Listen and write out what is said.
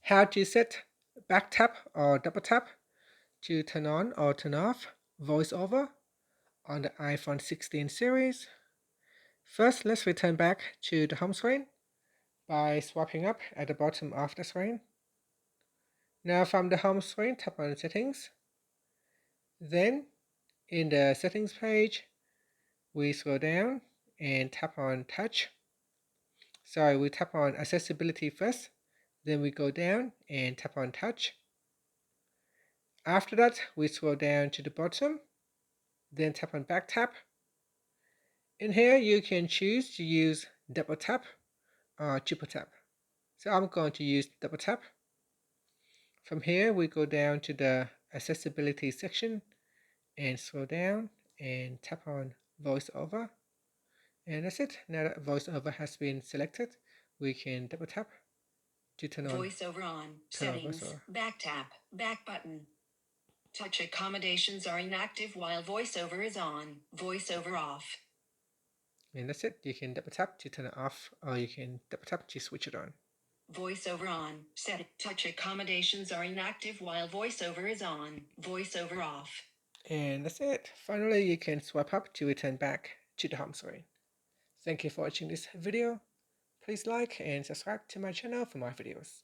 how to set back tap or double tap to turn on or turn off VoiceOver on the iPhone 16 series. First, let's return back to the home screen by swiping up at the bottom of the screen. Now from the home screen, tap on Settings. Then, in the Settings page, we scroll down and tap on Touch. Sorry, we tap on Accessibility first, then we go down and tap on Touch. After that, we scroll down to the bottom, then tap on Back Tap. In here, you can choose to use double tap or triple tap. So I'm going to use double tap. From here, we go down to the Accessibility section and scroll down and tap on VoiceOver. And that's it. Now that VoiceOver has been selected, we can double tap to turn on VoiceOver on. turn on Settings. VoiceOver. Back tap. Back button. Touch accommodations are inactive while VoiceOver is on. VoiceOver off. And that's it. You can double tap to turn it off, or you can double tap to switch it on. VoiceOver on. Set. Touch accommodations are inactive while VoiceOver is on. VoiceOver off. And that's it. Finally, you can swipe up to return back to the home screen. Thank you for watching this video. Please like and subscribe to my channel for more videos.